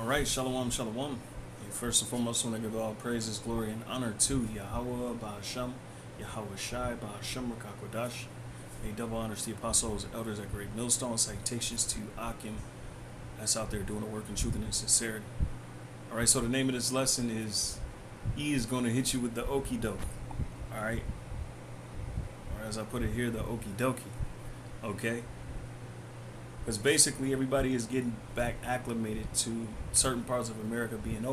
All right, shalom, shalom. And first and foremost, I want to give all praises, glory, and honor to Yahweh Ba'Hashem, Yahweh Shai Ba'Hashem Rakakwadash. A double honors to the apostles, elders at Great Millstone, citations to Akim that's out there doing the work in truth and in sincerity. All right, so the name of this lesson is E is going to hit you with the okie doke. All right, or as I put it here, the okie dokie. Okay. Because basically everybody is getting back acclimated to certain parts of America being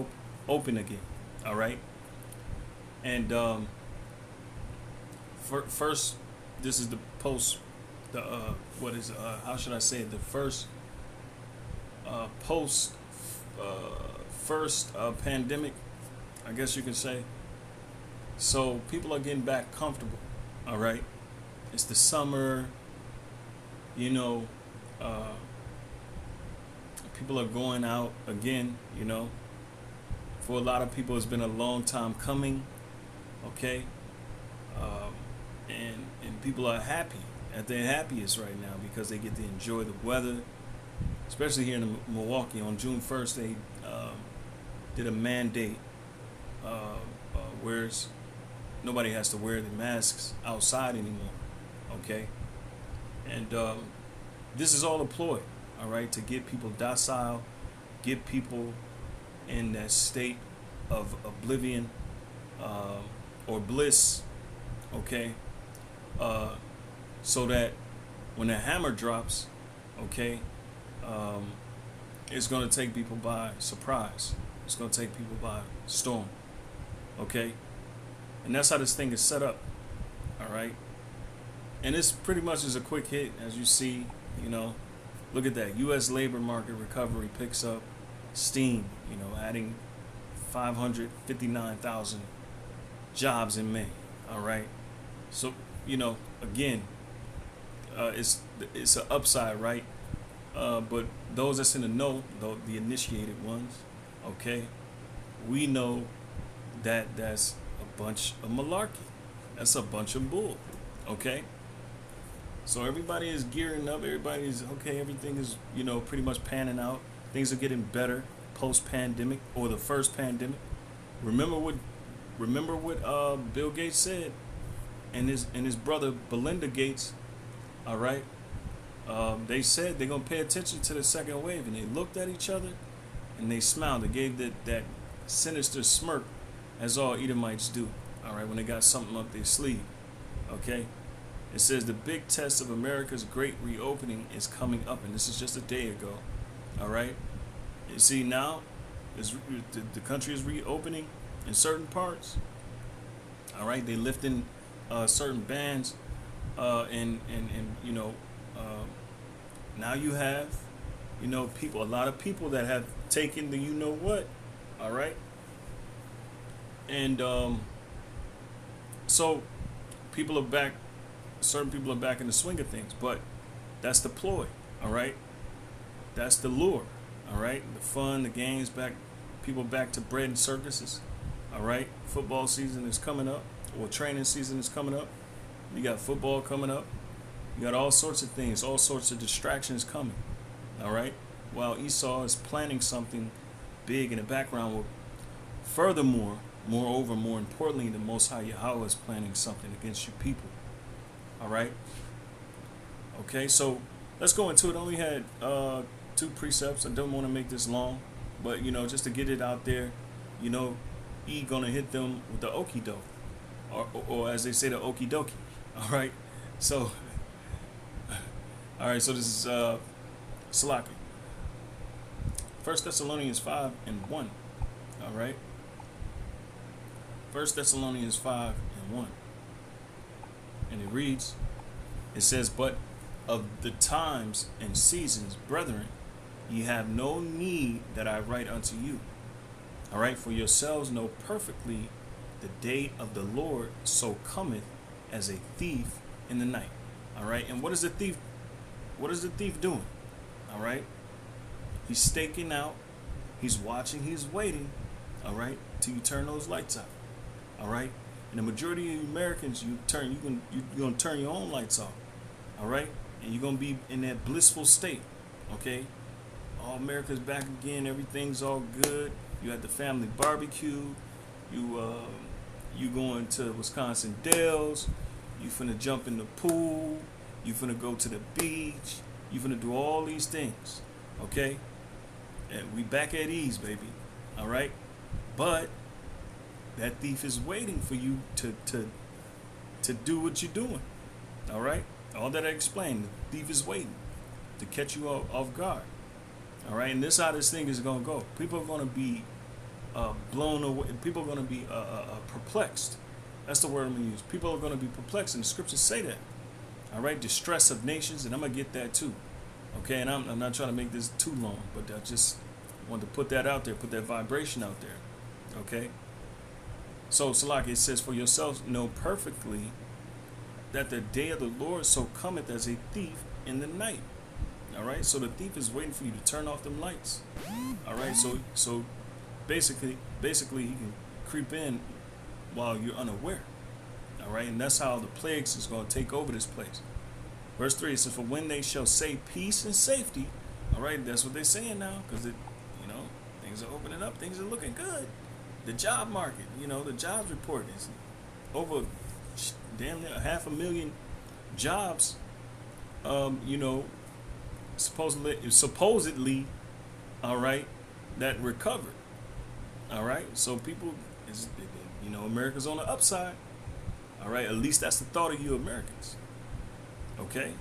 open again. All right. And first, this is the post. The how should I say it? The first post first pandemic, I guess you can say. So people are getting back comfortable. All right. It's the summer. You know. People are going out again, you know. For a lot of people, it's been a long time coming, okay? And people are happy, at their happiest right now because they get to enjoy the weather, especially here in Milwaukee. On June 1st, they did a mandate where nobody has to wear the masks outside anymore, okay? And this is all a ploy, all right, to get people docile, get people in that state of oblivion or bliss, okay, so that when the hammer drops, okay, it's going to take people by surprise. It's going to take people by storm, okay, and that's how this thing is set up, all right, and it's pretty much is a quick hit, as you see. You know, look at that. U.S. labor market recovery picks up steam, you know, adding 559,000 jobs in May. All right. So, you know, again, it's an upside, right? But those that's in the know, the initiated ones, okay, we know that that's a bunch of malarkey. That's a bunch of bull, okay? So everybody is gearing up. Everybody's okay. Everything is, you know, pretty much panning out. Things are getting better post-pandemic or the first pandemic. Remember what Bill Gates said, and his brother Belinda Gates. All right. They said they're gonna pay attention to the second wave, and they looked at each other, and they smiled. They gave that sinister smirk, as all Edomites do. All right, when they got something up their sleeve. Okay. It says the big test of America's great reopening is coming up, and this is just a day ago. All right. You see now, the country is reopening in certain parts. All right. They lifting certain bans, and you know, now you have, you know, a lot of people that have taken the you know what. All right. And so people are back. Certain people are back in the swing of things, but that's the ploy, all right? That's the lure, all right? The fun, the games, people back to bread and circuses, all right? Football season is coming up, or training season is coming up. You got football coming up. You got all sorts of things, all sorts of distractions coming, all right? While Esau is planning something big in the background. Furthermore, moreover, more importantly, the Most High Yahweh is planning something against you people. All right. Okay, so let's go into it. I only had 2 precepts. I don't want to make this long, but you know, just to get it out there, you know, E gonna hit them with the okie doke, or as they say, the okie dokie. All right. So, all right. So this is Salaki. 1 Thessalonians 5:1. All right. 1 Thessalonians 5:1. And it reads, it says, but of the times and seasons, brethren, ye have no need that I write unto you. All right, for yourselves know perfectly the day of the Lord so cometh as a thief in the night. All right, and what is the thief? What is the thief doing? All right, he's staking out, he's watching, he's waiting. All right, till you turn those lights out. All right. And the majority of Americans, you're gonna turn your own lights off, all right? And you're gonna be in that blissful state, okay? oh, America's back again. Everything's all good. You had the family barbecue. You going to Wisconsin Dells. You finna jump in the pool. You finna go to the beach. You finna do all these things, okay? And we back at ease, baby. All right, but that thief is waiting for you to do what you're doing. All right, all that I explained, the thief is waiting to catch you off guard. All right, and this is how this thing is gonna go. People are gonna be blown away. People are gonna be perplexed. That's the word I'm gonna use. People are gonna be perplexed, and the scriptures say that. All right, distress of nations, and I'm gonna get that too. Okay, and I'm not trying to make this too long, but I just wanted to put that out there, put that vibration out there. Okay. So Salaki, it says, for yourselves know perfectly that the day of the Lord so cometh as a thief in the night. All right, so the thief is waiting for you to turn off them lights. All right, so basically he can creep in while you're unaware. All right, and that's how the plagues is going to take over this place. Verse 3, it says, for when they shall say peace and safety, all right, that's what they're saying now, because things are opening up, things are looking good. The job market, the jobs report is over damn near 500,000 jobs, supposedly, all right, that recovered. All right, so people, America's on the upside. All right, at least that's the thought of you Americans. Okay,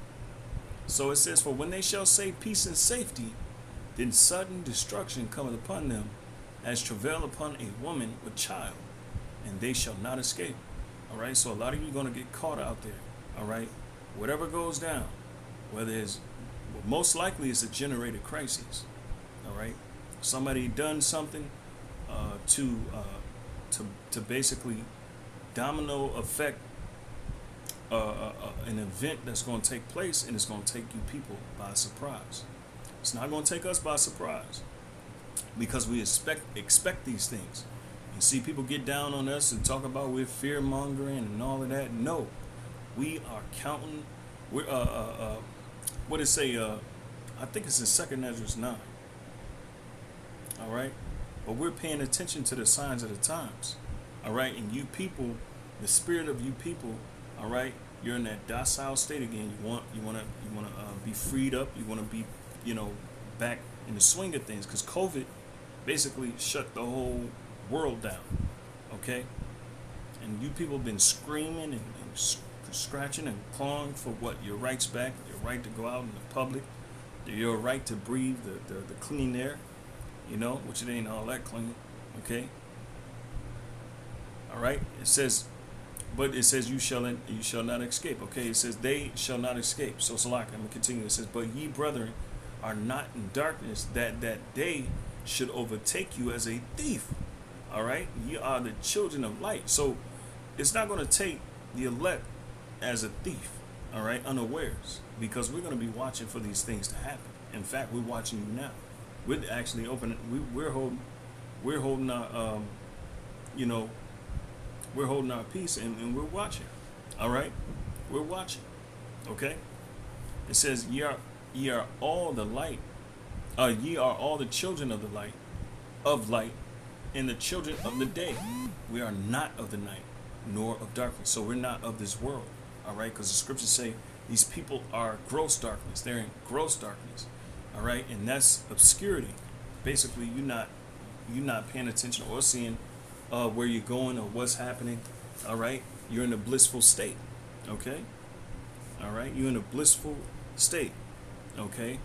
so it says, for when they shall say peace and safety, then sudden destruction cometh upon them, as travail upon a woman with child, and they shall not escape. All right, so a lot of you are going to get caught out there. All right, whatever goes down, most likely it's a generated crisis. All right, somebody done something to basically domino effect an event that's going to take place, and it's going to take you people by surprise. It's not going to take us by surprise, because we expect these things. You see people get down on us and talk about we're fear mongering and all of that. No, we are counting. We're what did it say? I think it's in 2 Ezra 9. All right, but we're paying attention to the signs of the times. All right, and you people, the spirit of you people, all right, you're in that docile state again. You want to be freed up. You want to be, back in the swing of things, because COVID basically shut the whole world down. Okay, and you people have been screaming and scratching and clawing for what? Your rights back, your right to go out in the public, your right to breathe the clean air, which it ain't all that clean. Okay, all right, it says, but it says you shall not escape. Okay, it says they shall not escape. So Salak, I'm gonna continue. It says, but ye brethren are not in darkness, that day should overtake you as a thief. All right, ye are the children of light. So it's not going to take the elect as a thief, all right, unawares, because we're going to be watching for these things to happen. In fact, we're watching you now. We're actually opening. We're holding our we're holding our peace, and we're watching. All right, we're watching. Okay, it says ye are all the light. Ye are all the children of the light, and the children of the day. We are not of the night, nor of darkness. So we're not of this world. All right, because the scriptures say these people are gross darkness. They're in gross darkness. All right, and that's obscurity. Basically, you're not paying attention or seeing where you're going or what's happening. All right, you're in a blissful state. Okay, all right, you're in a blissful state. Okay,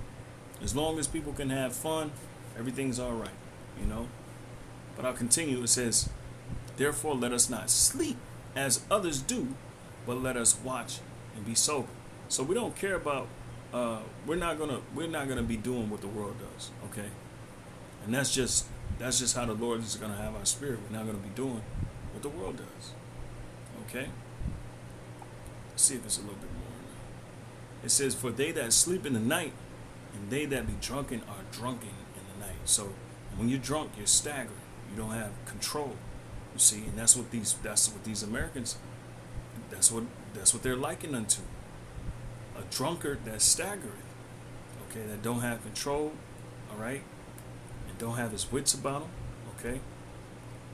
as long as people can have fun, everything's all right. But I'll continue. It says, therefore let us not sleep as others do, but let us watch and be sober. So we don't care about we're not gonna be doing what the world does. Okay, and that's just how the Lord is gonna have our spirit. We're not gonna be doing what the world does. Okay, let's see if it's a little bit more. It says, for they that sleep in the night and they that be drunken are drunken in the night. So when you're drunk, you're staggering. You don't have control. You see, and that's what these Americans, that's what they're likened unto. A drunkard that's staggering. Okay, that don't have control. all right, and don't have his wits about him, okay?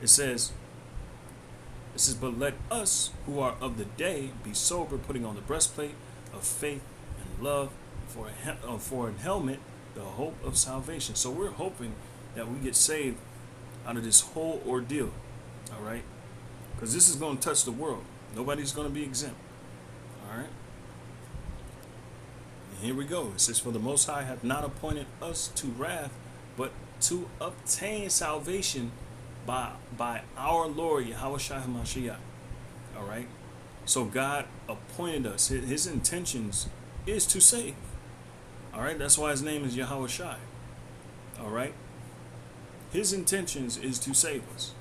It says, but let us who are of the day be sober, putting on the breastplate of faith and love, for an helmet, the hope of salvation. So we're hoping that we get saved out of this whole ordeal, all right? Because this is going to touch the world. Nobody's going to be exempt, all right? And here we go. It says, for the Most High hath not appointed us to wrath, but to obtain salvation by our Lord Yahushua HaMashiach. All right. So God appointed us. His intentions is to save. All right. That's why his name is Yahushua. All right. His intentions is to save us.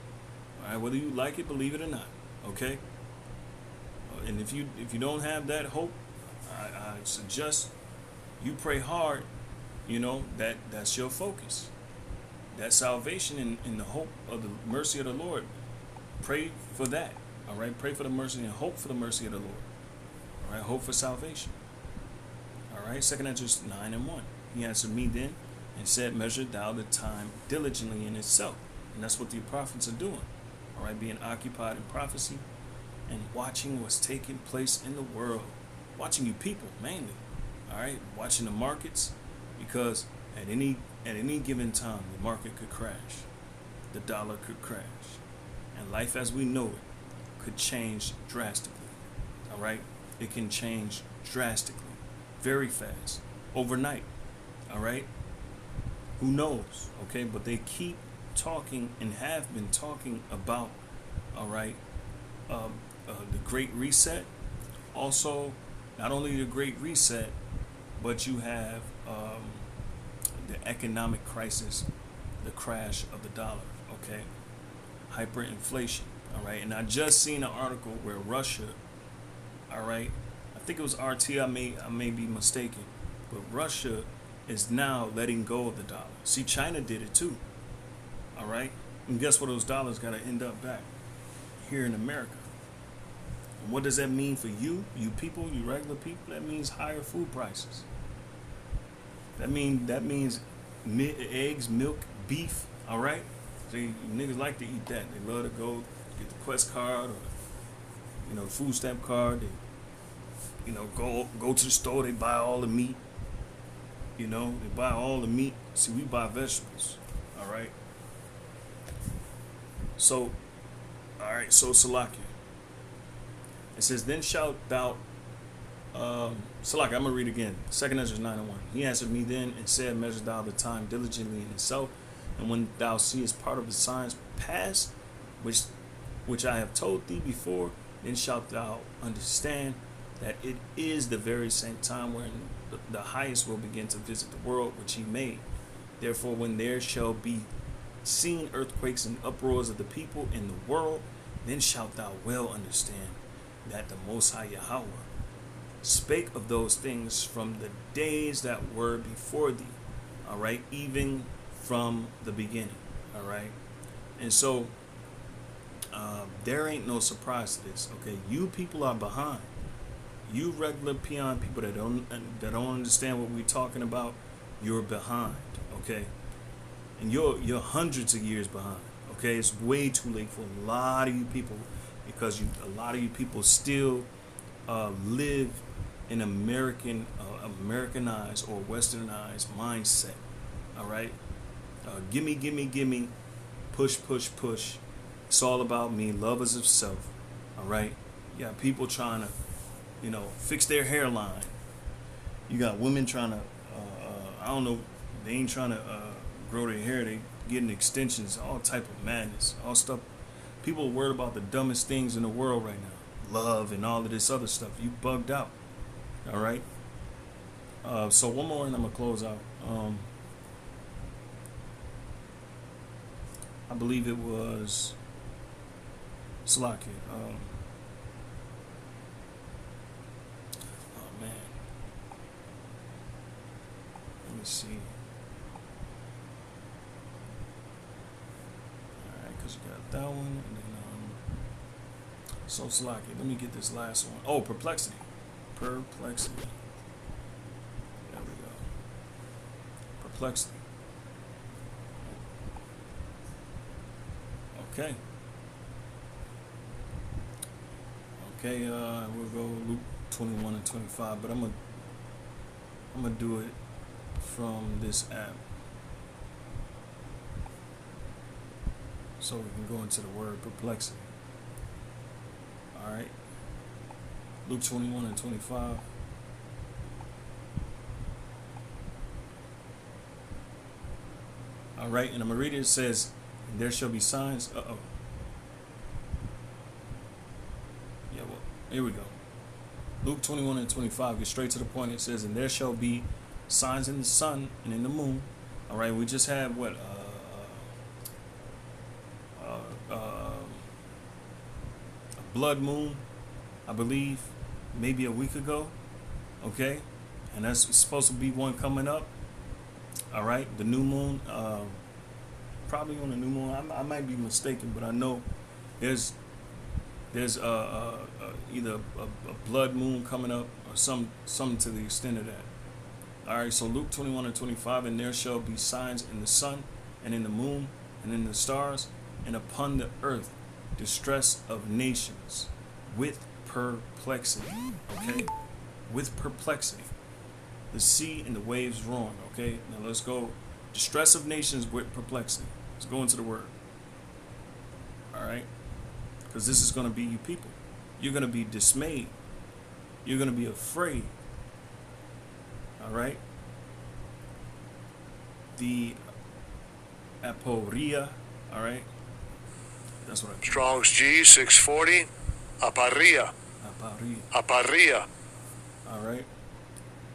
All right. Whether you like it, believe it or not. Okay. And if you don't have that hope, I suggest you pray hard. You know, that's your focus. That salvation and the hope of the mercy of the Lord. Pray for that. All right. Pray for the mercy and hope for the mercy of the Lord. All right. Hope for salvation. All right. 2 Ezra 9:1. He answered me then and said, measure thou the time diligently in itself. And that's what the prophets are doing. All right. Being occupied in prophecy and watching what's taking place in the world. Watching you people mainly. All right. Watching the markets, because at any given time, the market could crash. The dollar could crash. And life as we know it could change drastically. All right? It can change drastically. Very fast. Overnight. All right? Who knows? Okay? But they keep talking and have been talking about, all right, the Great Reset. Also, not only the Great Reset, but you have the economic crisis, the crash of the dollar, okay? Hyperinflation, all right? And I just seen an article where Russia, all right, I think it was RT, I may be mistaken, but Russia is now letting go of the dollar. See, China did it too, all right? And guess what? Those dollars got to end up back here in America. And what does that mean for you people, you regular people? That means higher food prices. That means eggs, milk, beef, all right? See, niggas like to eat that. They love to go get the Quest card or, the food stamp card. They, go to the store, they buy all the meat. They buy all the meat. See, we buy vegetables, all right? So, all right, so Salakia. It says, then shalt thou, Salakia, I'm going to read again. 2 Ezra 9:1. He answered me then and said, measure thou the time diligently in itself, and when thou seest part of the signs past, which I have told thee before, then shalt thou understand that it is the very same time wherein the highest will begin to visit the world which he made. Therefore, when there shall be seen earthquakes and uproars of the people in the world, then shalt thou well understand that the Most High Yahweh spake of those things from the days that were before thee, all right, even from the beginning, all right. And so there ain't no surprise to this, okay. You people are behind. You regular peon people that don't understand what we're talking about, you're behind, okay. And you're hundreds of years behind, okay. It's way too late for a lot of you people, because a lot of you people still live in Americanized or westernized mindset. All right, gimme, push. It's all about me, lovers of self. All right, you got people trying to, fix their hairline. You got women trying to, I don't know, they ain't trying to grow their hair. They getting extensions, all type of madness, all stuff. People are worried about the dumbest things in the world right now, love and all of this other stuff. You bugged out. All right. So one more, and I'm gonna close out. I believe it was Slacky. Oh man. Let me see. All right, because you got that one, and then so Slacky. Let me get this last one. Oh, perplexity. There we go. Perplexity. Okay. Okay, we'll go Luke 21 and 25, but I'm gonna do it from this app, so we can go into the word perplexity. All right, Luke 21 and 25. All right, and I'm gonna read it. It says, "There shall be signs." Yeah, well, here we go. Luke 21 and 25, get straight to the point. It says, "And there shall be signs in the sun and in the moon." All right, we just had what? A blood moon, I believe, maybe a week ago. Okay, and that's supposed to be one coming up. All right, the new moon, probably on the new moon. I might be mistaken, but I know there's either a blood moon coming up or something to the extent of that. All right, so Luke 21 and 25, "And there shall be signs in the sun and in the moon and in the stars, and upon the earth distress of nations with perplexity." Okay, with perplexity. The sea and the waves roaring. Okay, now let's go. Distress of nations with perplexity. Let's go into the word. All right, because this is going to be you people. You're going to be dismayed. You're going to be afraid. All right. The aporia. All right. That's what I. Strong's G 640. Aparia. Aporia. Aparia. All right.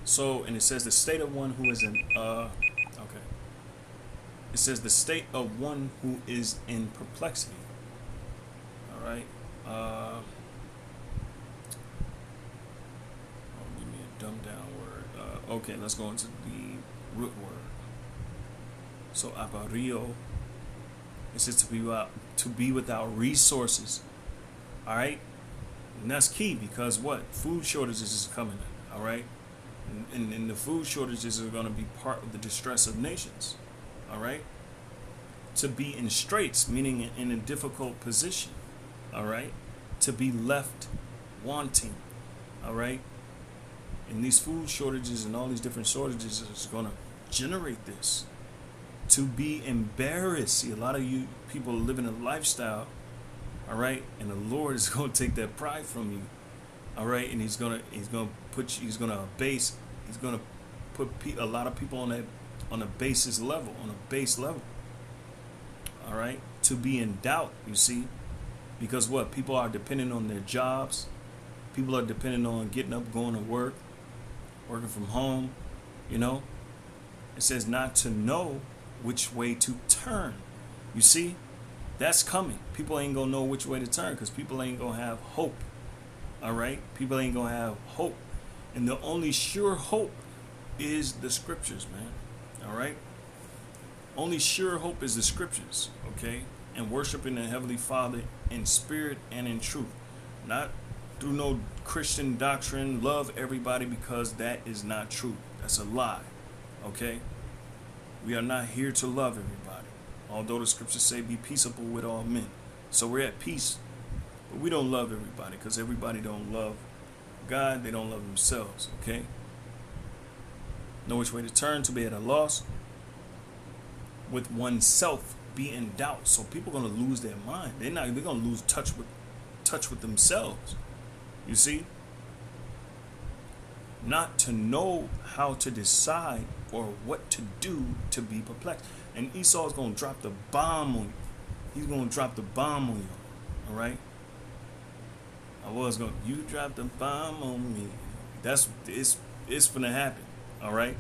So, and it says the state of one who is in. Okay. It says the state of one who is in perplexity. All right. Oh, give me a dumbed down word. Okay, let's go into the root word. So apario. It says to be without resources. All right, and that's key because what? Food shortages is coming. All right, and the food shortages are going to be part of the distress of nations. All right, to be in straits, meaning in a difficult position. All right, to be left wanting. All right, and these food shortages and all these different shortages is going to generate this. To be embarrassed. See, a lot of you people are living a lifestyle, all right, and the Lord is going to take that pride from you, all right, and he's gonna put a lot of people on a base level, all right. To be in doubt, you see, because what? People are dependent on their jobs. People are dependent on getting up, going to work, working from home. You know, it says not to know which way to turn. You see, that's coming. People ain't gonna know which way to turn because people ain't gonna have hope. All right, people ain't gonna have hope, and the only sure hope is the scriptures, man. All right, only sure hope is the scriptures. Okay, and worshiping the Heavenly Father in spirit and in truth, not through no Christian doctrine. Love everybody, because that is not true. That's a lie. Okay. We are not here to love everybody, although the scriptures say be peaceable with all men. So we're at peace, but we don't love everybody because everybody don't love God. They don't love themselves, okay? Know which way to turn, to be at a loss. With oneself, be in doubt. So people are going to lose their mind. They're going to lose touch with themselves. You see? Not to know how to decide or what to do, to be perplexed. And Esau is going to drop the bomb on you. He's going to drop the bomb on you. All right? You drop the bomb on me. It's going to happen. All right?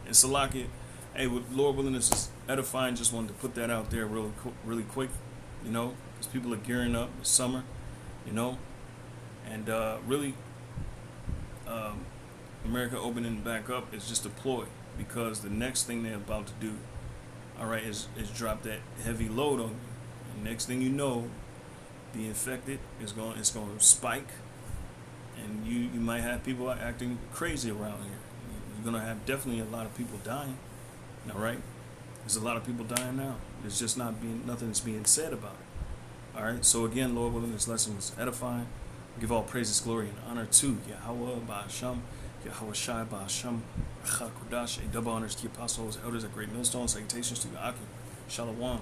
And Salaki, hey, with Lord willing, this is edifying. Just wanted to put that out there really quick, you know, because people are gearing up. It's summer, you know, and really, America opening back up is just a ploy, because the next thing they're about to do, all right, is drop that heavy load on you. And next thing you know, the infected it's going to spike, and you might have people acting crazy around here. You're going to have definitely a lot of people dying. All right, there's a lot of people dying now. There's just nothing's being said about it. All right. So again, Lord willing, this lesson was edifying. We give all praises, glory, and honor to Yahweh Ba'asham, Yahweh Shai Ba'asham, Racha Kodash. A double honors to the apostles, elders at Great Millstone. Salutations to the Okie. Shalom.